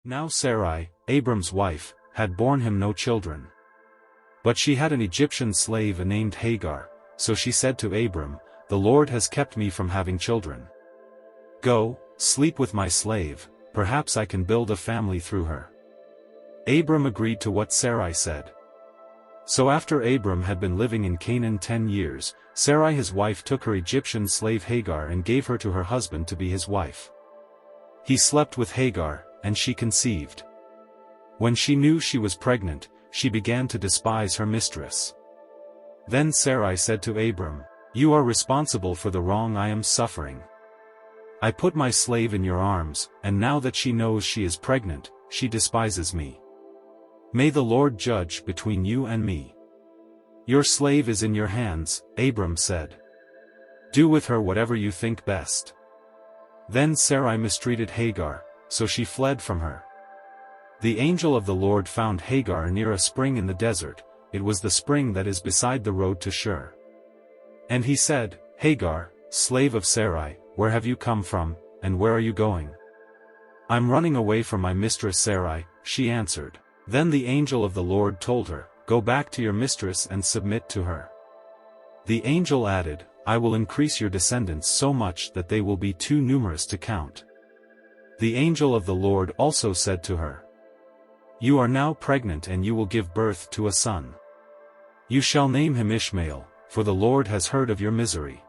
Now Sarai, Abram's wife, had borne him no children. But she had an Egyptian slave named Hagar, so she said to Abram, "The Lord has kept me from having children. Go, sleep with my slave, perhaps I can build a family through her." Abram agreed to what Sarai said. So after Abram had been living in Canaan 10 years, Sarai his wife took her Egyptian slave Hagar and gave her to her husband to be his wife. He slept with Hagar, and she conceived. When she knew she was pregnant, she began to despise her mistress. Then Sarai said to Abram, "You are responsible for the wrong I am suffering. I put my slave in your arms, and now that she knows she is pregnant, she despises me. May the Lord judge between you and me." "Your slave is in your hands," Abram said. "Do with her whatever you think best." Then Sarai mistreated Hagar, so she fled from her. The angel of the Lord found Hagar near a spring in the desert. It was the spring that is beside the road to Shur. And he said, "Hagar, slave of Sarai, where have you come from, and where are you going?" "I'm running away from my mistress Sarai," she answered. Then the angel of the Lord told her, "Go back to your mistress and submit to her." The angel added, "I will increase your descendants so much that they will be too numerous to count." The angel of the Lord also said to her, "You are now pregnant and you will give birth to a son. You shall name him Ishmael, for the Lord has heard of your misery.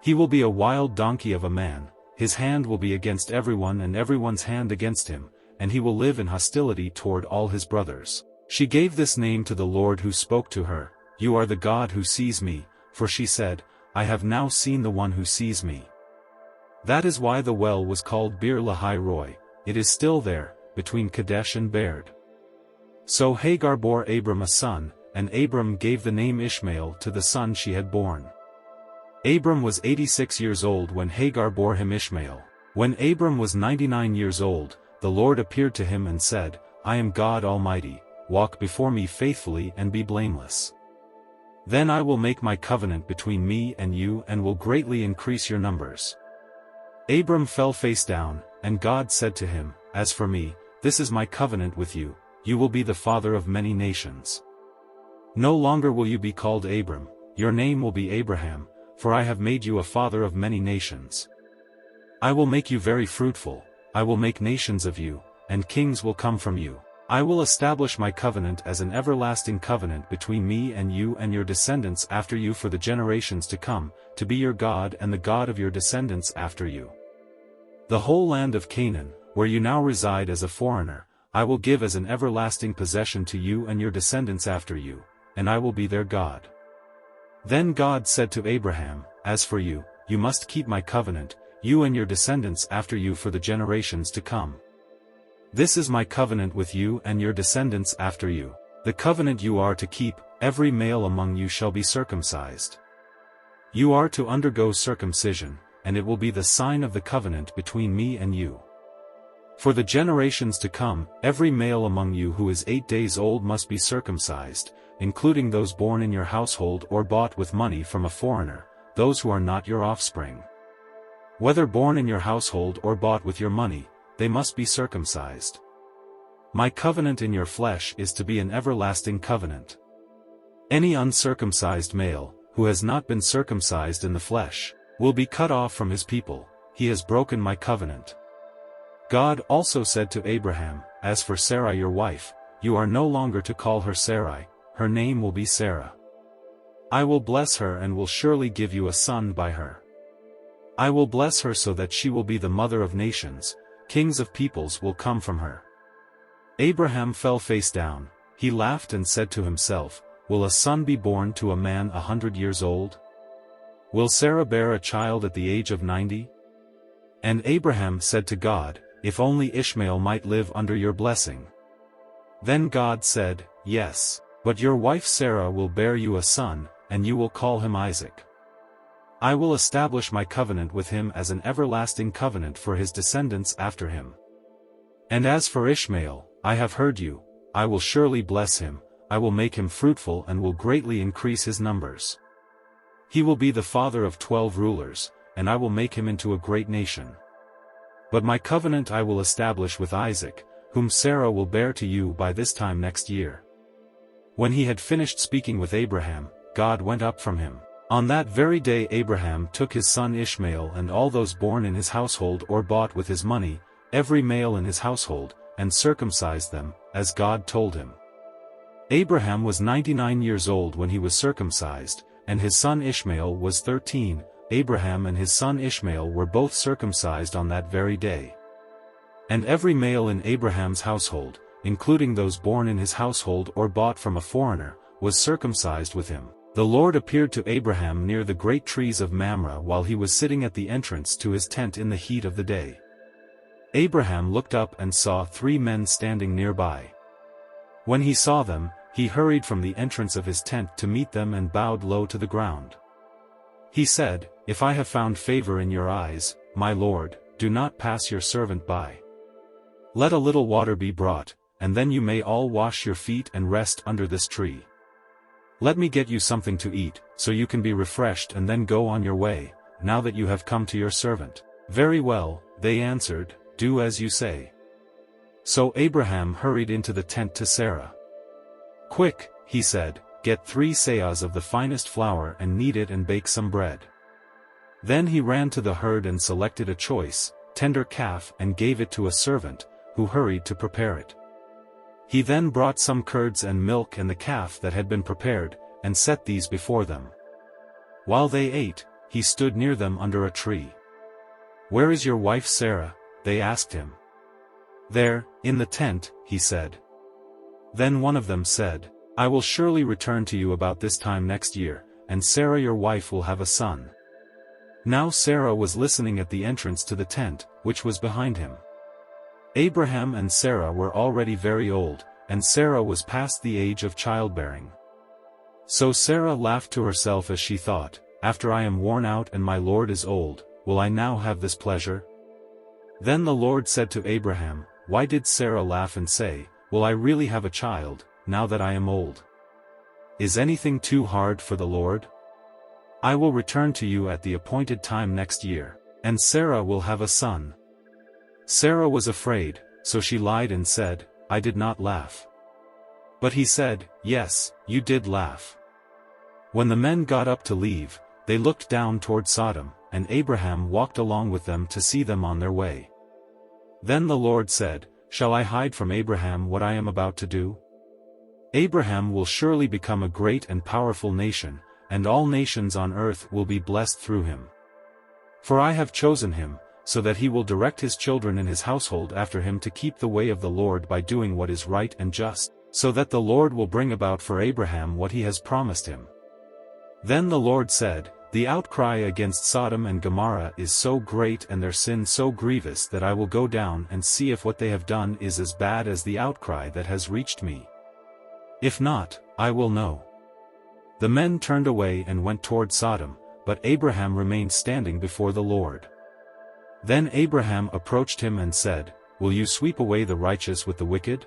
He will be a wild donkey of a man, his hand will be against everyone and everyone's hand against him, and he will live in hostility toward all his brothers." She gave this name to the Lord who spoke to her, "You are the God who sees me," for she said, "I have now seen the one who sees me." That is why the well was called Bir Lahai Roi. It is still there, between Kadesh and Bered. So Hagar bore Abram a son, and Abram gave the name Ishmael to the son she had born. Abram was 86 years old when Hagar bore him Ishmael. When Abram was 99 years old, the Lord appeared to him and said, "I am God Almighty, walk before me faithfully and be blameless. Then I will make my covenant between me and you and will greatly increase your numbers." Abram fell face down, and God said to him, "As for me, this is my covenant with you, you will be the father of many nations. No longer will you be called Abram, your name will be Abraham, for I have made you a father of many nations. I will make you very fruitful, I will make nations of you, and kings will come from you. I will establish my covenant as an everlasting covenant between me and you and your descendants after you for the generations to come, to be your God and the God of your descendants after you. The whole land of Canaan, where you now reside as a foreigner, I will give as an everlasting possession to you and your descendants after you, and I will be their God." Then God said to Abraham, "As for you, you must keep my covenant, you and your descendants after you for the generations to come. This is my covenant with you and your descendants after you, the covenant you are to keep, every male among you shall be circumcised. You are to undergo circumcision, and it will be the sign of the covenant between me and you. For the generations to come, every male among you who is 8 days old must be circumcised, including those born in your household or bought with money from a foreigner, those who are not your offspring. Whether born in your household or bought with your money, they must be circumcised. My covenant in your flesh is to be an everlasting covenant. Any uncircumcised male, who has not been circumcised in the flesh, will be cut off from his people, he has broken my covenant." God also said to Abraham, "As for Sarai your wife, you are no longer to call her Sarai, her name will be Sarah. I will bless her and will surely give you a son by her. I will bless her so that she will be the mother of nations, kings of peoples will come from her." Abraham fell face down, he laughed and said to himself, "Will a son be born to a man 100 years old? Will Sarah bear a child at the age of 90? And Abraham said to God, "If only Ishmael might live under your blessing." Then God said, "Yes, but your wife Sarah will bear you a son, and you will call him Isaac. I will establish my covenant with him as an everlasting covenant for his descendants after him. And as for Ishmael, I have heard you, I will surely bless him, I will make him fruitful and will greatly increase his numbers. He will be the father of 12 rulers, and I will make him into a great nation. But my covenant I will establish with Isaac, whom Sarah will bear to you by this time next year." When he had finished speaking with Abraham, God went up from him. On that very day Abraham took his son Ishmael and all those born in his household or bought with his money, every male in his household, and circumcised them, as God told him. Abraham was 99 years old when he was circumcised, and his son Ishmael was 13. Abraham and his son Ishmael were both circumcised on that very day. And every male in Abraham's household, including those born in his household or bought from a foreigner, was circumcised with him. The Lord appeared to Abraham near the great trees of Mamre while he was sitting at the entrance to his tent in the heat of the day. Abraham looked up and saw 3 men standing nearby. When he saw them, he hurried from the entrance of his tent to meet them and bowed low to the ground. He said, "If I have found favor in your eyes, my Lord, do not pass your servant by. Let a little water be brought, and then you may all wash your feet and rest under this tree. Let me get you something to eat, so you can be refreshed and then go on your way, now that you have come to your servant." "Very well," they answered, "do as you say." So Abraham hurried into the tent to Sarah. "Quick," he said, "get 3 seahs of the finest flour and knead it and bake some bread." Then he ran to the herd and selected a choice, tender calf and gave it to a servant, who hurried to prepare it. He then brought some curds and milk and the calf that had been prepared, and set these before them. While they ate, he stood near them under a tree. "Where is your wife Sarah?" they asked him. "There, in the tent," he said. Then one of them said, "I will surely return to you about this time next year, and Sarah your wife will have a son." Now Sarah was listening at the entrance to the tent, which was behind him. Abraham and Sarah were already very old, and Sarah was past the age of childbearing. So Sarah laughed to herself as she thought, "After I am worn out and my Lord is old, will I now have this pleasure?" Then the Lord said to Abraham, "Why did Sarah laugh and say, 'Will I really have a child, now that I am old?' Is anything too hard for the Lord? I will return to you at the appointed time next year, and Sarah will have a son." Sarah was afraid, so she lied and said, "I did not laugh." But he said, "Yes, you did laugh." When the men got up to leave, they looked down toward Sodom, and Abraham walked along with them to see them on their way. Then the Lord said, "Shall I hide from Abraham what I am about to do? Abraham will surely become a great and powerful nation, and all nations on earth will be blessed through him. For I have chosen him, so that he will direct his children and his household after him to keep the way of the Lord by doing what is right and just, so that the Lord will bring about for Abraham what he has promised him." Then the Lord said, "The outcry against Sodom and Gomorrah is so great and their sin so grievous that I will go down and see if what they have done is as bad as the outcry that has reached me. If not, I will know." The men turned away and went toward Sodom, but Abraham remained standing before the Lord. Then Abraham approached him and said, "Will you sweep away the righteous with the wicked?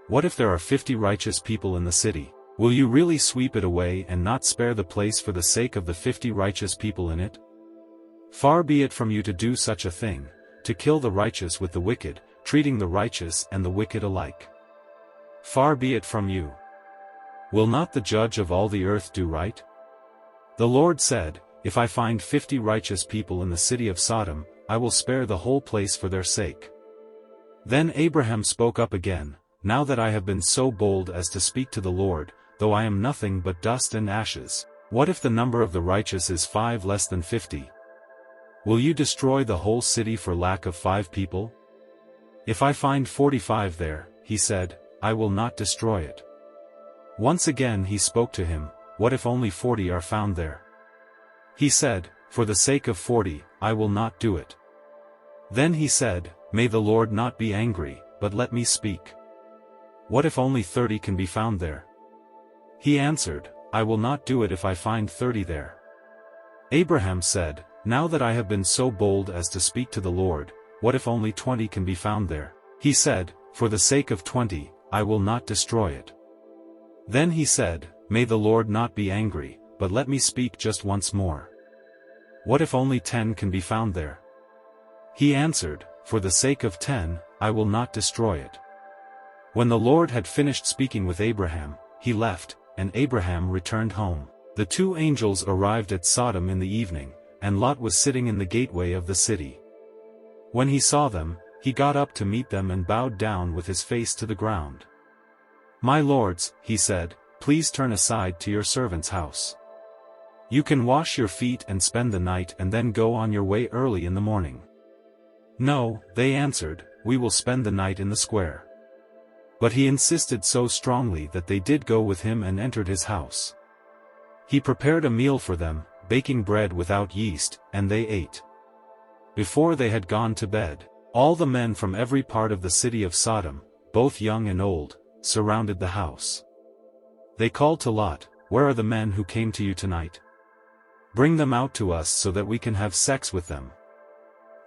What if there are 50 righteous people in the city? Will you really sweep it away and not spare the place for the sake of the 50 righteous people in it? Far be it from you to do such a thing, to kill the righteous with the wicked, treating the righteous and the wicked alike. Far be it from you. Will not the judge of all the earth do right?" The Lord said, "If I find 50 righteous people in the city of Sodom, I will spare the whole place for their sake." Then Abraham spoke up again, "Now that I have been so bold as to speak to the Lord, though I am nothing but dust and ashes, what if the number of the righteous is 5 less than 50? Will you destroy the whole city for lack of 5 people? If I find 45 there," he said, "I will not destroy it." Once again he spoke to him, "What if only 40 are found there?" He said, "For the sake of 40, I will not do it." Then he said, "May the Lord not be angry, but let me speak. What if only 30 can be found there?" He answered, "I will not do it if I find 30 there." Abraham said, "Now that I have been so bold as to speak to the Lord, what if only 20 can be found there?" He said, "For the sake of 20, I will not destroy it." Then he said, "May the Lord not be angry, but let me speak just once more. What if only 10 can be found there?" He answered, "For the sake of 10, I will not destroy it." When the Lord had finished speaking with Abraham, he left, and Abraham returned home. The two angels arrived at Sodom in the evening, and Lot was sitting in the gateway of the city. When he saw them, he got up to meet them and bowed down with his face to the ground. "My lords," he said, "please turn aside to your servant's house. You can wash your feet and spend the night and then go on your way early in the morning." "No," they answered, "we will spend the night in the square." But he insisted so strongly that they did go with him and entered his house. He prepared a meal for them, baking bread without yeast, and they ate. Before they had gone to bed, all the men from every part of the city of Sodom, both young and old, surrounded the house. They called to Lot, "Where are the men who came to you tonight? Bring them out to us so that we can have sex with them."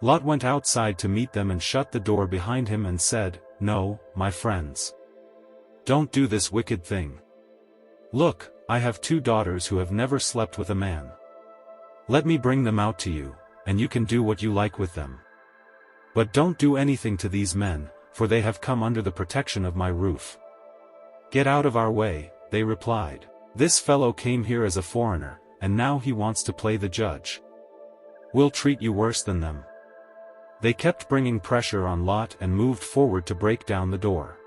Lot went outside to meet them and shut the door behind him and said, "No, my friends. Don't do this wicked thing. Look, I have 2 daughters who have never slept with a man. Let me bring them out to you, and you can do what you like with them. But don't do anything to these men, for they have come under the protection of my roof." "Get out of our way," they replied. "This fellow came here as a foreigner, and now he wants to play the judge. We'll treat you worse than them." They kept bringing pressure on Lot and moved forward to break down the door.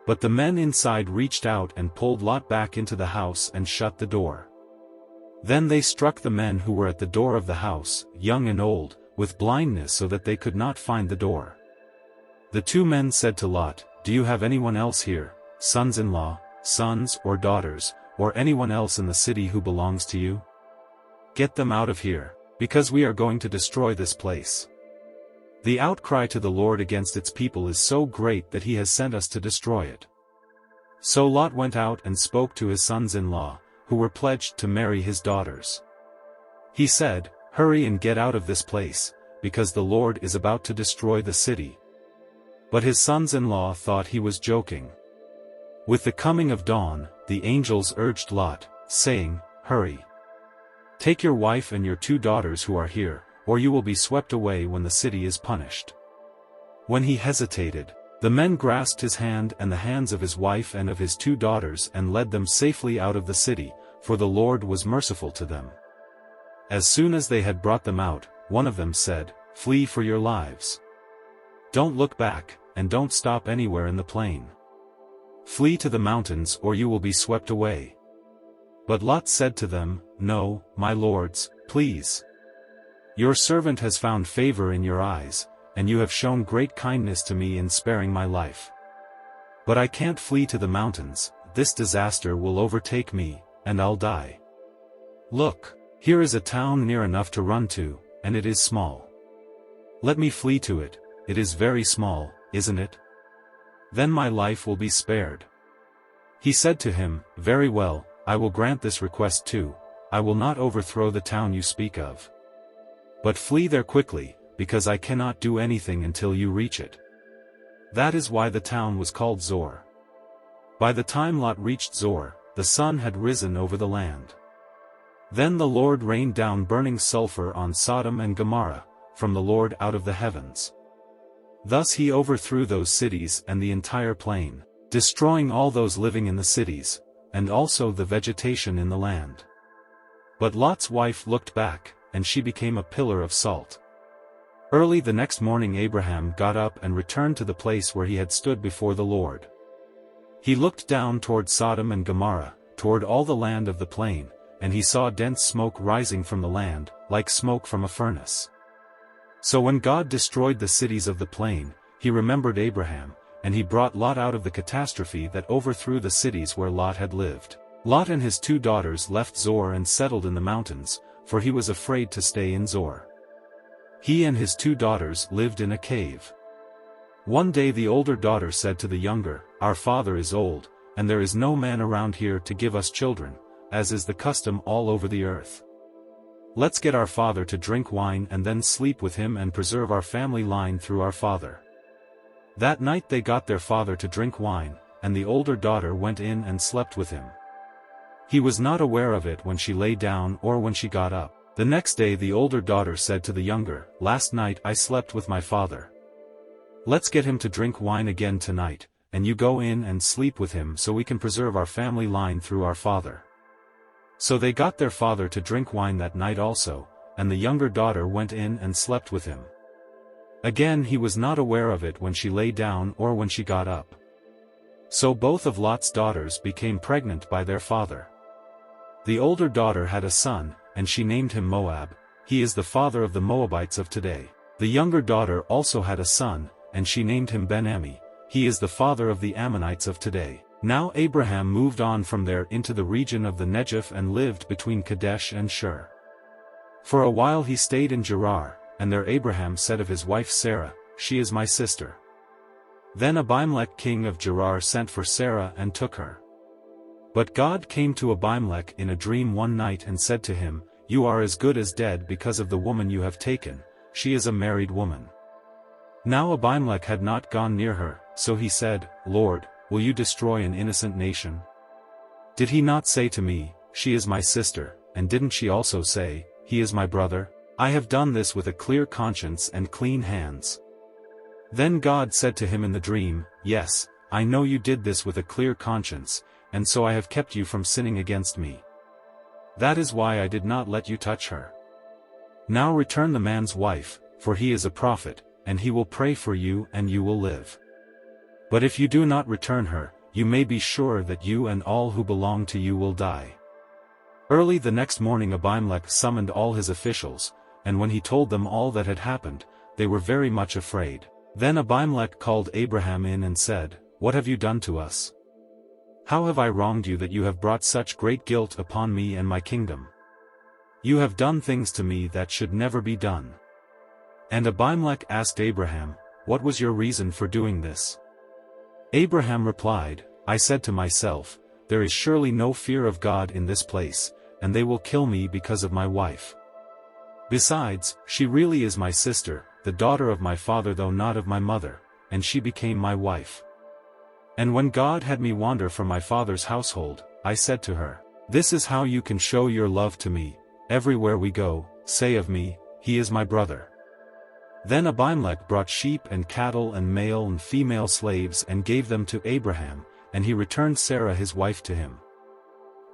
But the men inside reached out and pulled Lot back into the house and shut the door. Then they struck the men who were at the door of the house, young and old, with blindness so that they could not find the door. The 2 men said to Lot, "Do you have anyone else here, sons-in-law, sons or daughters, or anyone else in the city who belongs to you? Get them out of here, because we are going to destroy this place. The outcry to the Lord against its people is so great that he has sent us to destroy it." So Lot went out and spoke to his sons-in-law, who were pledged to marry his daughters. He said, "Hurry and get out of this place, because the Lord is about to destroy the city." But his sons-in-law thought he was joking. With the coming of dawn, the angels urged Lot, saying, "Hurry. Take your wife and your 2 daughters who are here, or you will be swept away when the city is punished." When he hesitated, the men grasped his hand and the hands of his wife and of his 2 daughters and led them safely out of the city, for the Lord was merciful to them. As soon as they had brought them out, one of them said, "Flee for your lives. Don't look back, and don't stop anywhere in the plain. Flee to the mountains or you will be swept away." But Lot said to them, "No, my lords, please. Your servant has found favor in your eyes, and you have shown great kindness to me in sparing my life. But I can't flee to the mountains, this disaster will overtake me, and I'll die. Look, here is a town near enough to run to, and it is small. Let me flee to it, it is very small, isn't it? Then my life will be spared." He said to him, "Very well, I will grant this request too, I will not overthrow the town you speak of. But flee there quickly, because I cannot do anything until you reach it." That is why the town was called Zor. By the time Lot reached Zor, the sun had risen over the land. Then the Lord rained down burning sulfur on Sodom and Gomorrah, from the Lord out of the heavens. Thus he overthrew those cities and the entire plain, destroying all those living in the cities, and also the vegetation in the land. But Lot's wife looked back, and she became a pillar of salt. Early the next morning Abraham got up and returned to the place where he had stood before the Lord. He looked down toward Sodom and Gomorrah, toward all the land of the plain, and he saw dense smoke rising from the land, like smoke from a furnace. So when God destroyed the cities of the plain, he remembered Abraham, and he brought Lot out of the catastrophe that overthrew the cities where Lot had lived. Lot and his 2 daughters left Zor and settled in the mountains, for he was afraid to stay in Zor. He and his 2 daughters lived in a cave. One day the older daughter said to the younger, "Our father is old, and there is no man around here to give us children, as is the custom all over the earth. Let's get our father to drink wine and then sleep with him and preserve our family line through our father." That night they got their father to drink wine, and the older daughter went in and slept with him. He was not aware of it when she lay down or when she got up. The next day the older daughter said to the younger, "Last night I slept with my father. Let's get him to drink wine again tonight, and you go in and sleep with him so we can preserve our family line through our father." So they got their father to drink wine that night also, and the younger daughter went in and slept with him. Again he was not aware of it when she lay down or when she got up. So both of Lot's daughters became pregnant by their father. The older daughter had a son, and she named him Moab. He is the father of the Moabites of today. The younger daughter also had a son, and she named him Ben-Ammi. He is the father of the Ammonites of today. Now Abraham moved on from there into the region of the Negev and lived between Kadesh and Shur. For a while he stayed in Gerar, and there Abraham said of his wife Sarah, "She is my sister." Then Abimelech king of Gerar sent for Sarah and took her. But God came to Abimelech in a dream one night and said to him, "You are as good as dead because of the woman you have taken. She is a married woman." Now Abimelech had not gone near her, so he said, "Lord, will you destroy an innocent nation? Did he not say to me, 'She is my sister,' and didn't she also say, 'He is my brother'? I have done this with a clear conscience and clean hands." Then God said to him in the dream, "Yes, I know you did this with a clear conscience, and so I have kept you from sinning against me. That is why I did not let you touch her. Now return the man's wife, for he is a prophet, and he will pray for you and you will live. But if you do not return her, you may be sure that you and all who belong to you will die." Early the next morning Abimelech summoned all his officials, and when he told them all that had happened, they were very much afraid. Then Abimelech called Abraham in and said, "What have you done to us? How have I wronged you that you have brought such great guilt upon me and my kingdom? You have done things to me that should never be done." And Abimelech asked Abraham, "What was your reason for doing this?" Abraham replied, "I said to myself, there is surely no fear of God in this place, and they will kill me because of my wife. Besides, she really is my sister, the daughter of my father though not of my mother, and she became my wife. And when God had me wander from my father's household, I said to her, 'This is how you can show your love to me, everywhere we go, say of me, he is my brother.'" Then Abimelech brought sheep and cattle and male and female slaves and gave them to Abraham, and he returned Sarah his wife to him.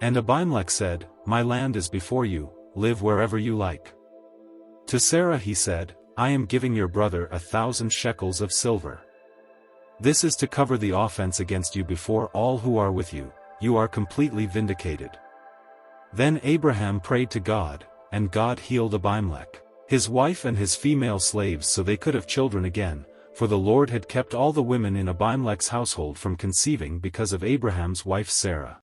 And Abimelech said, "My land is before you, live wherever you like." To Sarah he said, "I am giving your brother 1,000 shekels of silver. This is to cover the offense against you before all who are with you, you are completely vindicated." Then Abraham prayed to God, and God healed Abimelech, his wife and his female slaves so they could have children again, for the Lord had kept all the women in Abimelech's household from conceiving because of Abraham's wife Sarah.